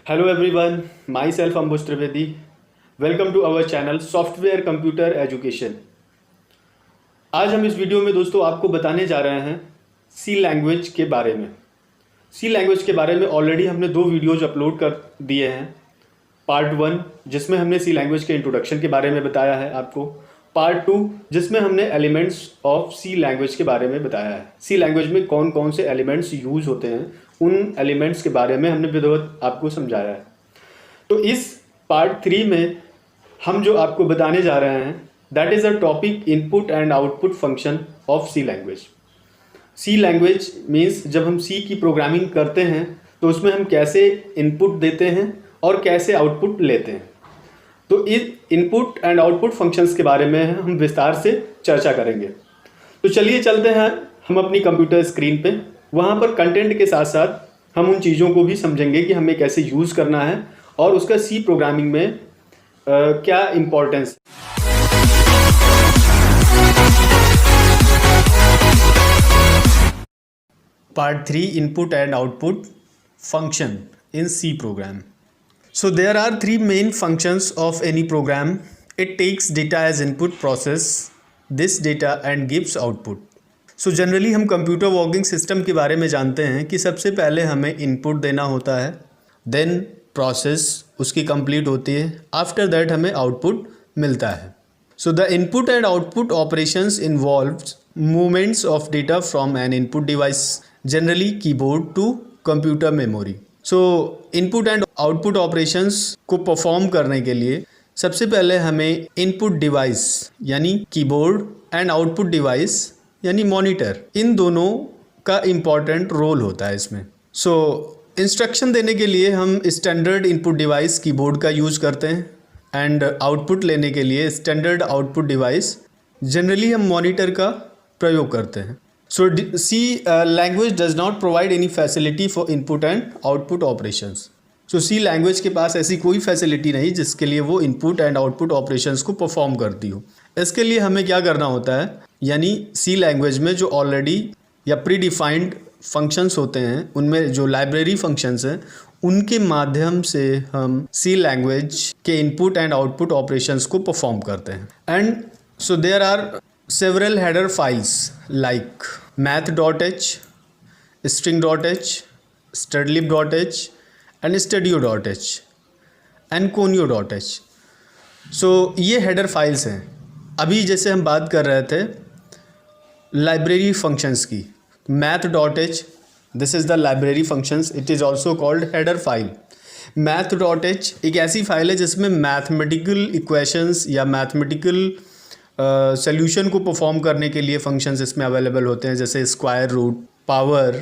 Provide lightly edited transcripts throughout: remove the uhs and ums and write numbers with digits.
Hello everyone, myself Ambush Trivedi. Welcome to our channel Software Computer Education. आज हम इस video में दोस्तों आपको बताने जा रहे हैं सी लैंग्वेज के बारे में। सी लैंग्वेज के बारे में ऑलरेडी हमने 2 वीडियोज अपलोड कर दिए हैं। पार्ट 1 जिसमें हमने सी लैंग्वेज के इंट्रोडक्शन के बारे में बताया है आपको। पार्ट 2 जिसमें हमने एलिमेंट्स ऑफ सी लैंग्वेज के बारे में बताया है। सी लैंग्वेज में कौन कौन से एलिमेंट्स यूज होते हैं, उन एलिमेंट्स के बारे में हमने विधिवत आपको समझाया है। तो इस पार्ट 3 में हम जो आपको बताने जा रहे हैं that is a topic input and output function of C language. C language means जब हम सी की प्रोग्रामिंग करते हैं तो उसमें हम कैसे इनपुट देते हैं और कैसे आउटपुट लेते हैं। तो इस इनपुट एंड आउटपुट फंक्शंस के बारे में हम विस्तार से चर्चा करेंगे। तो चलिए चलते हैं हम अपनी कंप्यूटर स्क्रीन पे। वहाँ पर कंटेंट के साथ साथ हम उन चीज़ों को भी समझेंगे कि हमें कैसे यूज़ करना है और उसका सी प्रोग्रामिंग में क्या importance. Part 3 Input and Output Function in C program. So there are 3 main functions of any program. It takes data as input, process this data and gives output. So generally हम computer working system के बारे में जानते हैं कि सबसे पहले हमें इनपुट देना होता है, देन प्रोसेस उसकी कंप्लीट होती है, आफ्टर दैट हमें आउटपुट मिलता है। So the input and output operations involves movements of data from an input device, generally keyboard, to computer memory. So input and output operations को perform करने के लिए सबसे पहले हमें input device यानी कीबोर्ड एंड आउटपुट डिवाइस यानी monitor, इन दोनों का इम्पॉर्टेंट रोल होता है इसमें। सो इंस्ट्रक्शन देने के लिए हम स्टैंडर्ड इनपुट डिवाइस कीबोर्ड का यूज़ करते हैं एंड आउटपुट लेने के लिए स्टैंडर्ड आउटपुट डिवाइस जनरली हम मॉनिटर का प्रयोग करते हैं। So C language does not provide any facility for input and output operations. So C language के पास ऐसी कोई फैसिलिटी नहीं जिसके लिए वो इनपुट एंड आउटपुट ऑपरेशंस को परफॉर्म करती हो। इसके लिए हमें क्या करना होता है, यानी सी लैंग्वेज में जो ऑलरेडी या प्री डिफाइंड फंक्शंस होते हैं, उनमें जो लाइब्रेरी फंक्शंस हैं, उनके माध्यम से हम सी लैंग्वेज के इनपुट एंड आउटपुट ऑपरेशंस को परफॉर्म करते हैं। And so there are several header files like math.h, string.h, studlib.h and studio.h and conio.h। So ये हेडर फाइल्स हैं। अभी जैसे हम बात कर रहे थे लाइब्रेरी फंक्शंस की, math.h, this is the library functions, it is also called header file. math.h एक ऐसी फाइल है जिसमें मैथमेटिकल इक्वेशंस या मैथमेटिकल सोल्यूशन को परफॉर्म करने के लिए फंक्शंस इसमें अवेलेबल होते हैं, जैसे स्क्वायर रूट, पावर।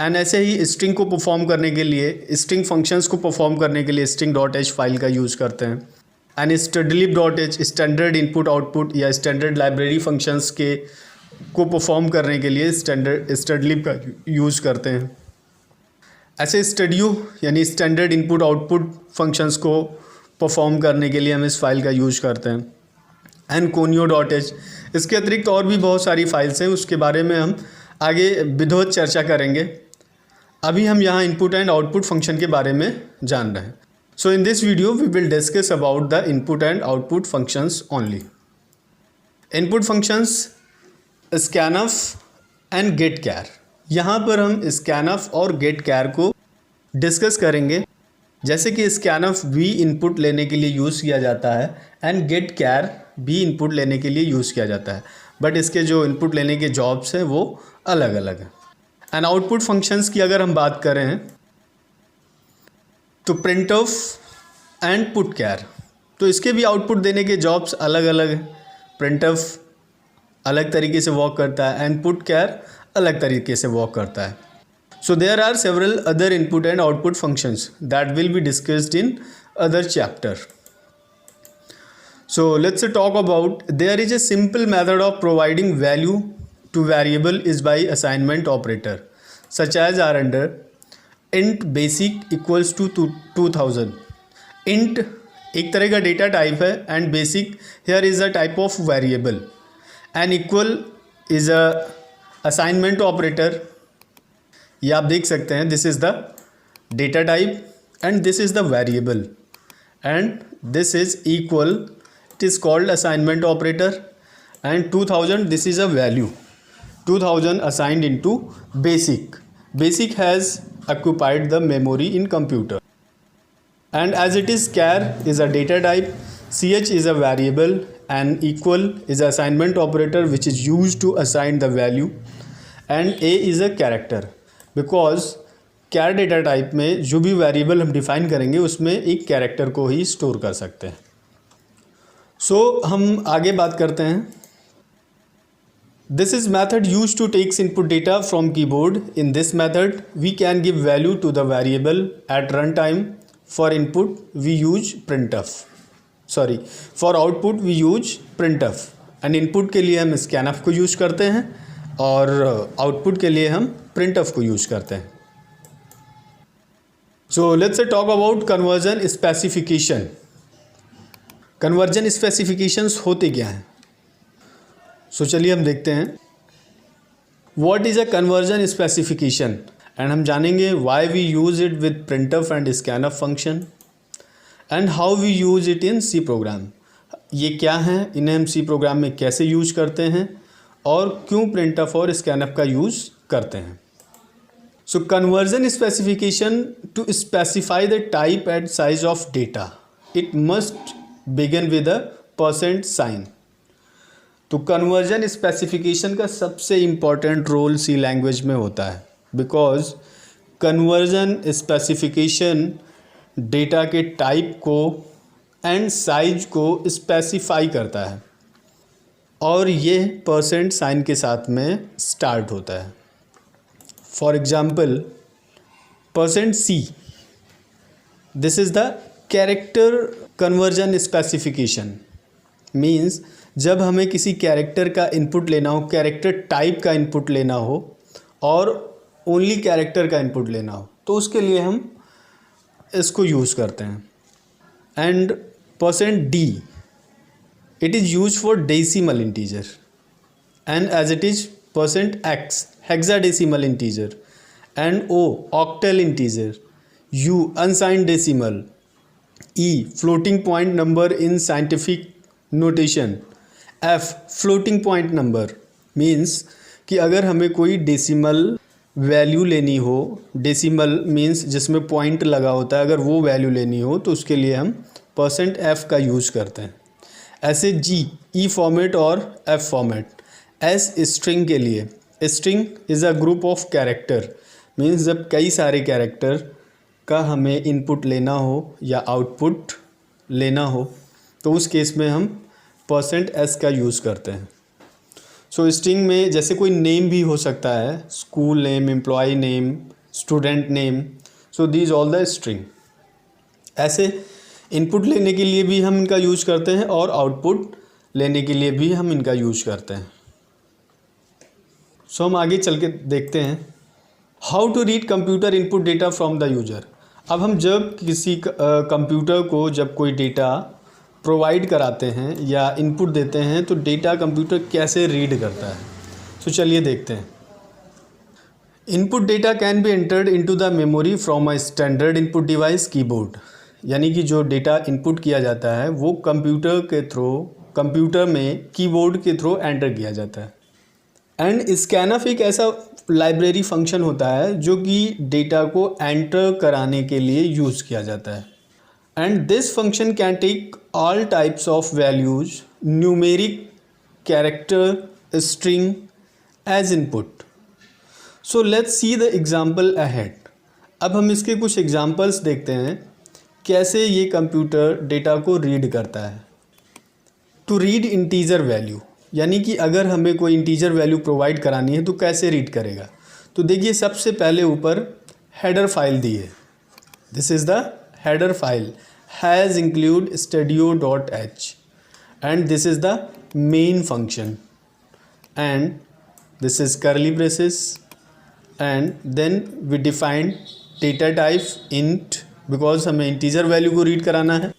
एंड ऐसे ही स्ट्रिंग को परफॉर्म करने के लिए, स्ट्रिंग फंक्शंस को परफॉर्म करने के लिए string.h फाइल का यूज़ करते हैं। And studlib.h standard input output या स्टैंडर्ड लाइब्रेरी फंक्शंस के को परफॉर्म करने के लिए स्टैंडर्ड studlib का यूज़ करते हैं। ऐसे स्टूडियो यानी स्टैंडर्ड इनपुट आउटपुट फंक्शंस को परफॉर्म करने के लिए हम इस फाइल का यूज़ करते हैं। एंड conio.h, इसके अतिरिक्त और भी बहुत सारी फाइल्स हैं, उसके बारे में हम आगे विधिवत चर्चा करेंगे। अभी हम यहाँ इनपुट एंड आउटपुट फंक्शन के बारे में जान रहे हैं। So in this video we will discuss about the input and output functions only. Input functions scanf and गेट कैर। यहाँ पर हम स्कैनफ और गेट कैर को डिस्कस करेंगे। जैसे कि स्कैनफ भी इनपुट लेने के लिए यूज़ किया जाता है एंड गेट कैर भी इनपुट लेने के लिए यूज़ किया जाता है, बट इसके जो इनपुट लेने के जॉब्स हैं वो अलग अलग हैं। एंड आउटपुट फंक्शंस की अगर हम बात करें तो printf एंड पुट कैर, तो इसके भी आउटपुट देने के जॉब्स अलग अलग हैं। printf अलग तरीके से वर्क करता है एंड पुट कैर अलग तरीके से वर्क करता है। So there are several other input and output functions that will be discussed in other chapter. So let's talk about, there is a simple method of providing value to variable is by assignment operator, such as are under int basic equals to 2000. int एक तरह का data type है and basic here is a type of variable and equal is a assignment operator। ये आप देख सकते हैं, this is the data type and this is the variable, and this is equal, it is called assignment operator, and 2000, this is a value, 2000 assigned into basic. Basic has occupied the memory in computer, and as it is char is a data type, ch is a variable, and equal is a assignment operator which is used to assign the value, and a is a character, because char data type में जो भी variable हम define करेंगे उसमें एक character को ही store कर सकते हैं. सो हम आगे बात करते हैं. This is method used to takes input data from keyboard. In this method, we can give value to the variable at runtime. For input, we use printf. Sorry, for output we use printf. And input के लिए हम scanf को use करते हैं और output के लिए हम printf को यूज करते हैं. So let's talk about conversion specification. Conversion specifications होते क्या हैं? So चलिए हम देखते हैं. What is a conversion specification? And हम जानेंगे why we use it with printf and scanf function and how we use it in C program. ये क्या हैं, इन्हें हम C program में कैसे यूज करते हैं और क्यों printf और scanf का यूज करते हैं. So conversion specification to specify the type and size of data. It must begin with a % sign. तो कन्वर्जन स्पेसिफिकेशन का सबसे इम्पॉर्टेंट रोल सी लैंग्वेज में होता है, बिकॉज कन्वर्जन स्पेसिफिकेशन डेटा के टाइप को एंड साइज को स्पेसिफाई करता है और ये % साइन के साथ में स्टार्ट होता है. For example %C, this is the character conversion specification. Means जब हमें किसी कैरेक्टर का इनपुट लेना हो, कैरेक्टर टाइप का इनपुट लेना हो और ओनली कैरेक्टर का इनपुट लेना हो, तो उसके लिए हम इसको यूज़ करते हैं. And %D, it is use for decimal integer, and as it is %X, hexadecimal integer, and O, octal integer, U, unsigned decimal, E, floating point number in scientific notation, F, floating point number. Means कि अगर हमें कोई decimal value लेनी हो, decimal means जिसमें point लगा होता है, अगर वो वैल्यू लेनी हो तो उसके लिए हम %F का यूज़ करते हैं. ऐसे G, E फॉर्मेट और F फॉर्मेट. S, स्ट्रिंग के लिए. String is a group of character. Means जब कई सारे कैरेक्टर का हमें इनपुट लेना हो या आउटपुट लेना हो तो उस केस में हम %S का यूज़ करते हैं. सो स्ट्रिंग में जैसे कोई नेम भी हो सकता है, school name, employ name, student name. So these all the string. ऐसे इनपुट लेने के लिए भी हम इनका यूज़ करते हैं और आउटपुट लेने के लिए भी हम इनका यूज़ करते हैं. सो हम आगे चल के देखते हैं how to read computer input data from the user. अब हम जब किसी कंप्यूटर को जब कोई डेटा प्रोवाइड कराते हैं या इनपुट देते हैं तो डेटा कंप्यूटर कैसे रीड करता है. तो चलिए देखते हैं. Input data can be entered into the memory from a standard input device, keyboard. यानी कि जो डेटा इनपुट किया जाता है वो कंप्यूटर में कीबोर्ड के थ्रू एंटर किया जाता है. एंड स्कैनफ एक ऐसा लाइब्रेरी फंक्शन होता है जो कि डेटा को एंटर कराने के लिए यूज़ किया जाता है. And this function can take all types of values, numeric, character, string as input. So let's see the example ahead. अब हम इसके कुछ एग्जांपल्स देखते हैं कैसे ये कंप्यूटर डेटा को रीड करता है. टू रीड इंटीजर वैल्यू, यानी कि अगर हमें कोई इंटीजर वैल्यू प्रोवाइड करानी है तो कैसे रीड करेगा. तो देखिए सबसे पहले ऊपर हेडर फाइल दी है. This is the header file has include stadio.h and this is the main function and this is curly braces and then we define data type int because हमें integer value को read कराना है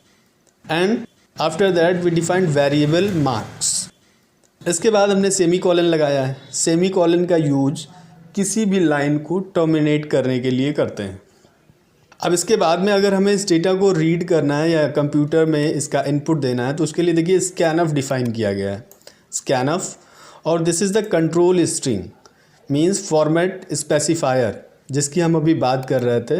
and after that we define variable marks. इसके बाद हमने semi colon लगाया है. Semi colon का यूज किसी भी लाइन को टर्मिनेट करने के लिए करते हैं. अब इसके बाद में अगर हमें इस डेटा को रीड करना है या कंप्यूटर में इसका इनपुट देना है तो उसके लिए देखिए स्कैनफ डिफाइन किया गया है, स्कैनफ, और this is the control string means format specifier, जिसकी हम अभी बात कर रहे थे,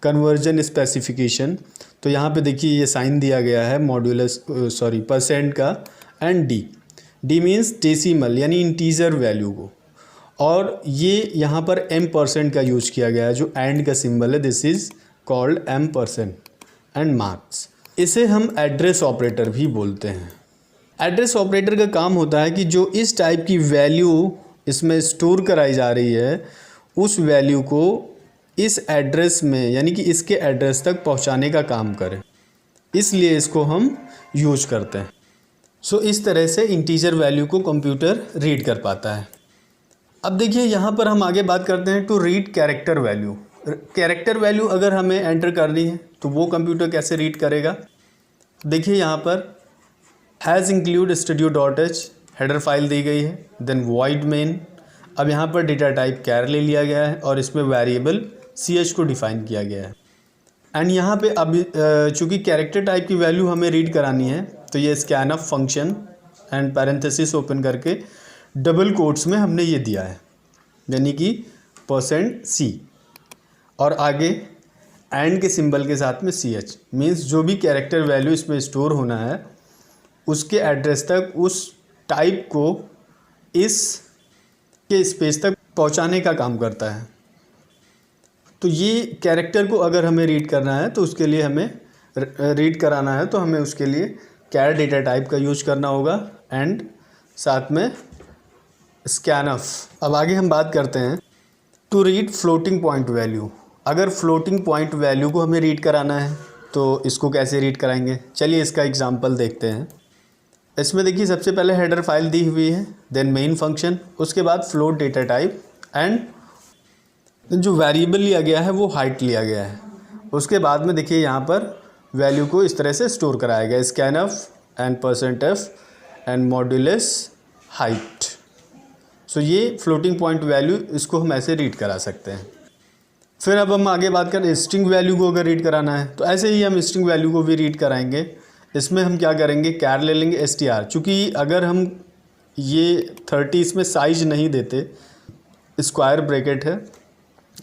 कन्वर्जन स्पेसिफिकेशन। तो यहाँ पे देखिए ये साइन दिया गया है मॉड्यूलस परसेंट का, एंड डी मीन्स डेसिमल यानी इंटीजर वैल्यू को, और ये यहाँ पर m% का यूज किया गया है जो एंड का सिंबल है, this is called m% and marks. इसे हम एड्रेस ऑपरेटर भी बोलते हैं। एड्रेस ऑपरेटर का काम होता है कि जो इस टाइप की वैल्यू इसमें स्टोर कराई जा रही है उस वैल्यू को इस एड्रेस में यानी कि इसके एड्रेस तक पहुंचाने का काम करे, इसलिए इसको हम यूज करते हैं। सो इस तरह से इंटीजर वैल्यू को कंप्यूटर रीड कर पाता है। अब देखिए यहाँ पर हम आगे बात करते हैं to read character value. Character value अगर हमें एंटर करनी है तो वो कंप्यूटर कैसे रीड करेगा। देखिए यहाँ पर hash include studio.h header file दी गई है, देन वॉइड मेन। अब यहाँ पर डेटा टाइप कैर ले लिया गया है और इसमें वेरिएबल ch को डिफाइन किया गया है। एंड यहाँ पे अब चूँकि कैरेक्टर टाइप की वैल्यू हमें रीड करानी है तो ये scanf function and parenthesis open करके डबल कोट्स में हमने ये दिया है, यानी कि %c, और आगे एंड के सिंबल के साथ में ch मीन्स जो भी कैरेक्टर वैल्यू इसमें स्टोर होना है उसके एड्रेस तक उस टाइप को इस के स्पेस तक पहुंचाने का काम करता है। तो ये कैरेक्टर को अगर हमें रीड करना है तो उसके लिए हमें रीड कराना है तो हमें उसके लिए कैर डेटा टाइप का यूज करना होगा एंड साथ में स्कैनफ। अब आगे हम बात करते हैं to read floating point value. अगर फ्लोटिंग पॉइंट वैल्यू को हमें रीड कराना है तो इसको कैसे रीड कराएंगे, चलिए इसका एग्जांपल देखते हैं। इसमें देखिए सबसे पहले हेडर फाइल दी हुई है, देन मेन फंक्शन, उसके बाद फ्लोट डेटा टाइप एंड जो वेरिएबल लिया गया है वो हाइट लिया गया है। उसके बाद में देखिए यहाँ पर वैल्यू को इस तरह से स्टोर कराया गया, scanf and %f and modulus height. So ये फ्लोटिंग पॉइंट वैल्यू, इसको हम ऐसे रीड करा सकते हैं। फिर अब हम आगे बात करें स्ट्रिंग वैल्यू को अगर रीड कराना है तो ऐसे ही हम स्ट्रिंग वैल्यू को भी रीड कराएंगे। इसमें हम क्या करेंगे, कैर ले लेंगे str, चूँकि अगर हम ये 30 इसमें साइज नहीं देते, स्क्वायर ब्रैकेट है,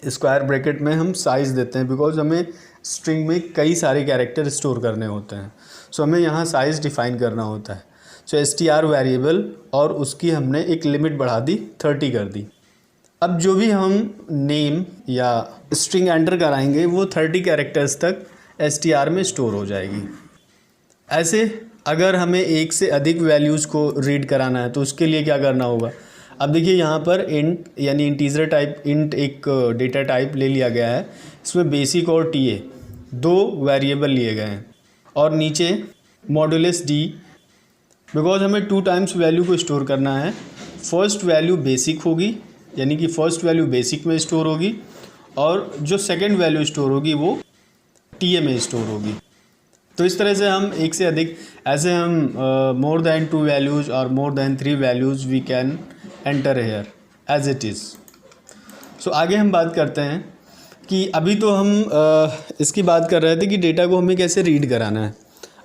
स्क्वायर ब्रैकेट में हम साइज़ देते हैं बिकॉज हमें स्ट्रिंग में कई सारे कैरेक्टर स्टोर करने होते हैं। सो हमें यहाँ साइज़ डिफाइन करना होता है। सो str वेरिएबल, और उसकी हमने एक लिमिट बढ़ा दी, 30 कर दी। अब जो भी हम नेम या स्ट्रिंग एंटर कराएंगे वो 30 कैरेक्टर्स तक str में स्टोर हो जाएगी। ऐसे अगर हमें एक से अधिक वैल्यूज़ को रीड कराना है तो उसके लिए क्या करना होगा। अब देखिए यहाँ पर इंट यानी इंटीजर टाइप इंट एक डेटा टाइप ले लिया गया है, इसमें बेसिक और TA दो वेरिएबल लिए गए हैं, और नीचे मॉड्यूलस d, बिकॉज हमें 2 टाइम्स वैल्यू को स्टोर करना है। फर्स्ट वैल्यू बेसिक होगी यानी कि फर्स्ट वैल्यू बेसिक में स्टोर होगी, और जो सेकेंड वैल्यू स्टोर होगी वो TA में स्टोर होगी। तो इस तरह से हम एक से अधिक, ऐसे हम मोर देन 2 वैल्यूज़ और more than 3 values we can enter here as it is. So आगे हम बात करते हैं कि अभी तो हम इसकी बात कर रहे थे कि डेटा को हमें कैसे रीड कराना है।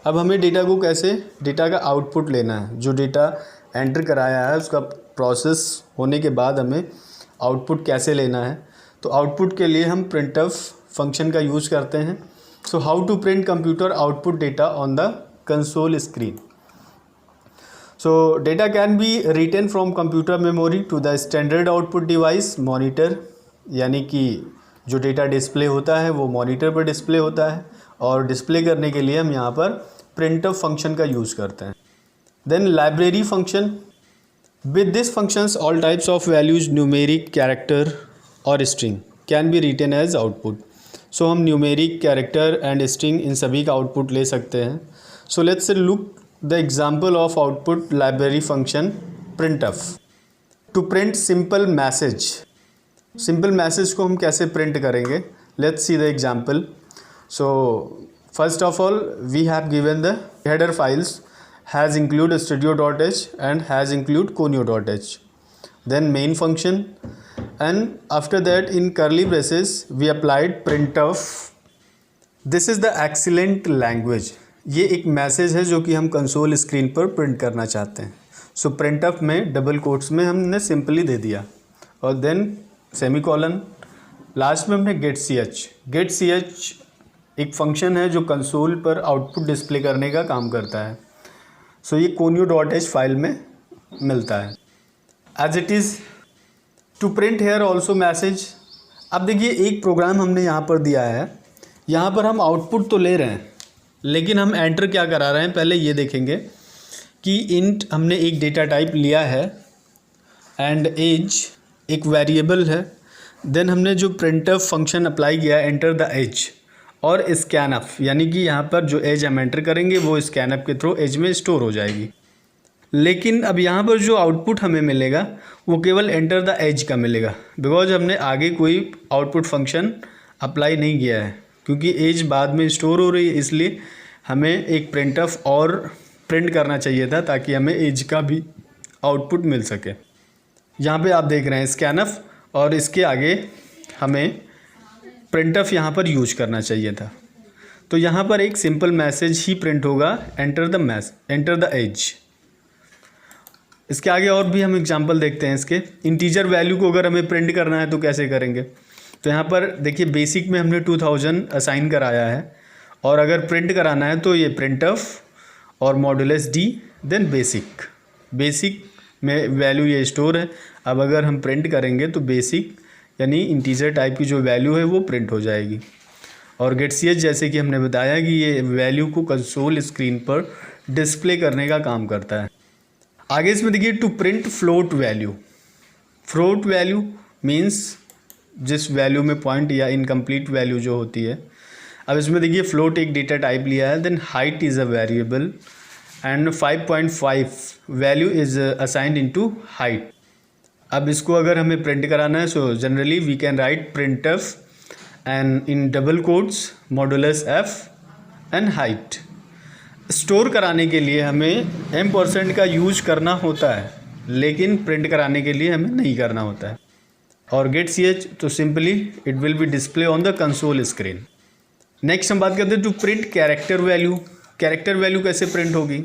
अब हमें डेटा को कैसे, डेटा का आउटपुट लेना है, जो डेटा एंटर कराया है उसका प्रोसेस होने के बाद हमें आउटपुट कैसे लेना है। तो आउटपुट के लिए हम printf फंक्शन का यूज़ करते हैं। So how to print computer output data on the console screen? So data can be written from computer memory to the standard output device monitor, यानी कि जो डेटा डिस्प्ले होता है वो मॉनिटर पर डिस्प्ले होता है, और डिस्प्ले करने के लिए हम यहाँ पर printf फंक्शन का यूज़ करते हैं। Then library function, with this functions all types of values numeric, character और string can be written as output। So हम न्यूमेरिक, कैरेक्टर एंड स्ट्रिंग इन सभी का आउटपुट ले सकते हैं। So let's look the example of output library function printf। To print simple message, simple message को हम कैसे प्रिंट करेंगे, let's see the example. So first of all we have given the header files has include studio.h and has include conio.h, then main function, and after that in curly braces we applied printf this is the excellent language. ये एक message है जो कि हम console screen पर print करना चाहते हैं। सो प्रिंट अप में डबल कोट्स में हमने सिंपली दे दिया और देन सेमीकोलन, लास्ट में हमने get C H. Get C H एक फंक्शन है जो कंसोल पर आउटपुट डिस्प्ले करने का काम करता है। सो ये conio.h फाइल में मिलता है। As it is to print here also message. अब देखिए एक प्रोग्राम हमने यहाँ पर दिया है, यहाँ पर हम आउटपुट तो ले रहे हैं लेकिन हम एंटर क्या करा रहे हैं, पहले ये देखेंगे कि इंट हमने एक डेटा टाइप लिया है एंड एज एक वेरिएबल है। देन हमने जो प्रिंटफ फंक्शन अप्लाई किया एंटर द एज और स्कैनअप, यानी कि यहाँ पर जो एज हम एंटर करेंगे वो स्कैनअप के थ्रू एज में स्टोर हो जाएगी। लेकिन अब यहाँ पर जो आउटपुट हमें मिलेगा वो केवल एंटर द एज का मिलेगा, बिकॉज हमने आगे कोई आउटपुट फंक्शन अप्लाई नहीं किया है, क्योंकि एज बाद में स्टोर हो रही है। इसलिए हमें एक प्रिंटफ और प्रिंट करना चाहिए था ताकि हमें एज का भी आउटपुट मिल सके। यहाँ पे आप देख रहे हैं स्कैनफ और इसके आगे हमें प्रिंटफ यहाँ पर यूज करना चाहिए था। तो यहाँ पर एक सिंपल मैसेज ही प्रिंट होगा, एंटर द एज। इसके आगे और भी हम एग्जांपल देखते हैं इसके। इंटीजर वैल्यू को अगर हमें प्रिंट करना है तो कैसे करेंगे, तो यहाँ पर देखिए बेसिक में हमने 2000 असाइन कराया है और अगर प्रिंट कराना है तो ये प्रिंटफ और मॉडुलस डी देन बेसिक में वैल्यू ये स्टोर है। अब अगर हम प्रिंट करेंगे तो बेसिक यानी इंटीजर टाइप की जो वैल्यू है वो प्रिंट हो जाएगी। और गेट सी एच जैसे कि हमने बताया कि ये वैल्यू को कंसोल स्क्रीन पर डिस्प्ले करने का काम करता है। आगे इसमें देखिए to print float value. Float value means जिस वैल्यू में पॉइंट या इनकम्प्लीट वैल्यू जो होती है। अब इसमें देखिए फ्लोट एक डेटा टाइप लिया है, then height is a variable and 5.5 value is assigned into height. अब इसको अगर हमें प्रिंट कराना है so generally we can write printf and in double quotes modulus F and height. Store कराने के लिए हमें %, का यूज करना होता है लेकिन प्रिंट कराने के लिए हमें नहीं करना होता है। और गेट सी एच तो simply it will be display on the console screen. Next हम बात करते हैं to print character value. Character value कैसे प्रिंट होगी,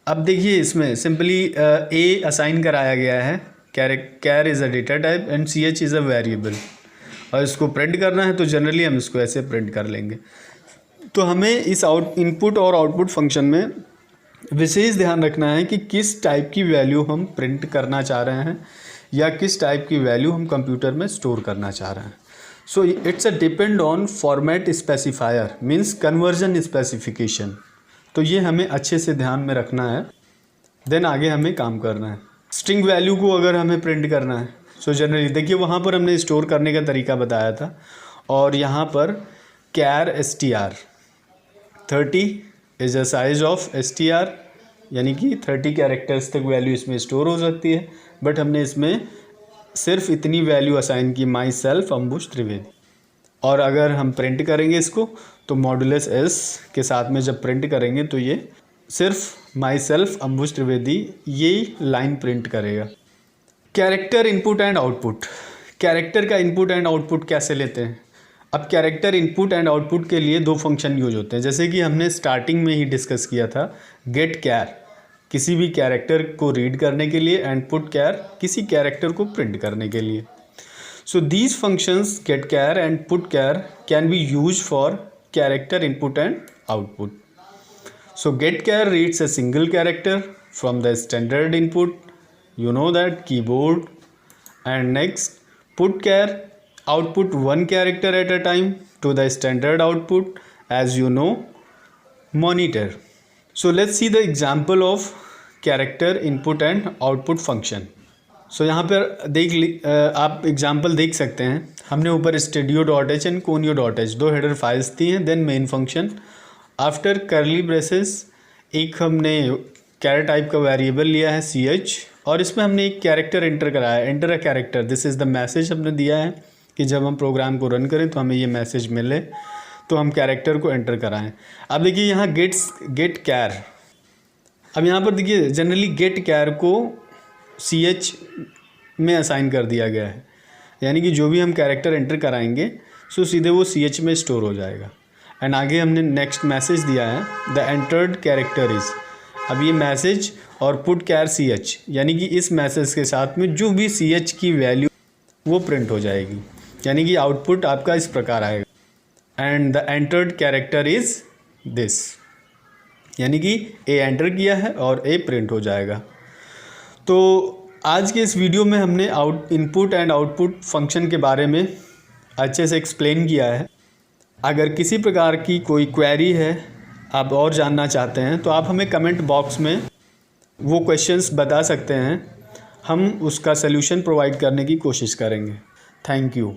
अब देखिए इसमें सिंपली ए असाइन कराया गया है, char is a data type and C H is a variable, और इसको प्रिंट करना है तो जनरली हम इसको ऐसे प्रिंट कर लेंगे। तो हमें इस इनपुट और आउटपुट फंक्शन में विशेष ध्यान रखना है कि किस टाइप की वैल्यू हम प्रिंट करना चाह रहे हैं या किस टाइप की वैल्यू हम कंप्यूटर में स्टोर करना चाह रहे हैं। So it's a depend on format specifier means conversion specification. तो ये हमें अच्छे से ध्यान में रखना है, देन आगे हमें काम करना है। स्ट्रिंग वैल्यू को अगर हमें प्रिंट करना है सो जनरली देखिए वहाँ पर हमने स्टोर करने का तरीका बताया था, और यहाँ पर कैर str 30 is a size of str, यानी कि 30 कैरेक्टर्स तक वैल्यू इसमें स्टोर हो सकती है। बट हमने इसमें सिर्फ इतनी वैल्यू असाइन की, माई सेल्फ अंबुश त्रिवेदी। और अगर हम प्रिंट करेंगे इसको तो मॉडुलस एस के साथ में जब प्रिंट करेंगे तो ये सिर्फ माई सेल्फ अंबुश त्रिवेदी ये लाइन प्रिंट करेगा। Character input and output. Character का इनपुट एंड आउटपुट कैसे लेते हैं, अब कैरेक्टर इनपुट एंड आउटपुट के लिए दो फंक्शन यूज होते हैं, जैसे कि हमने स्टार्टिंग में ही डिस्कस किया था। गेट कैर किसी भी कैरेक्टर को रीड करने के लिए एंड पुट कैर किसी कैरेक्टर को प्रिंट करने के लिए। So these functions get char and put char can be use for character input and output. So get char reads a single character from the standard input, you know that keyboard, and next put char output one character at a time to the standard output, as you know, monitor. So let's see the example of character input and output function. So यहाँ पर आप example देख सकते हैं। हमने ऊपर studio.h and conio.h दो header files दी हैं। Then main function after curly braces एक हमने कैर टाइप का वेरिएबल लिया है ch, और इसमें हमने एक कैरेक्टर एंटर कराया, enter a character. This is the message हमने दिया है कि जब हम प्रोग्राम को रन करें तो हमें ये मैसेज मिले तो हम कैरेक्टर को एंटर कराएं। अब देखिए यहाँ गेट कैर, अब यहाँ पर देखिए जनरली गेट कैर को ch में असाइन कर दिया गया है, यानी कि जो भी हम कैरेक्टर एंटर कराएंगे सो सीधे वो ch में स्टोर हो जाएगा। एंड आगे हमने नेक्स्ट मैसेज दिया है द एंटर्ड कैरेक्टर इज़। अब ये मैसेज और पुट कैर सी एच, यानी कि इस मैसेज के साथ में जो भी सी एच की वैल्यू वो प्रिंट हो जाएगी, यानी कि आउटपुट आपका इस प्रकार आएगा and the entered character is this, यानी कि ए एंटर किया है और ए प्रिंट हो जाएगा। तो आज के इस वीडियो में हमने इनपुट एंड आउटपुट फंक्शन के बारे में अच्छे से एक्सप्लेन किया है। अगर किसी प्रकार की कोई क्वेरी है, आप और जानना चाहते हैं, तो आप हमें कमेंट बॉक्स में वो क्वेश्चंस बता सकते हैं, हम उसका सल्यूशन प्रोवाइड करने की कोशिश करेंगे। Thank you.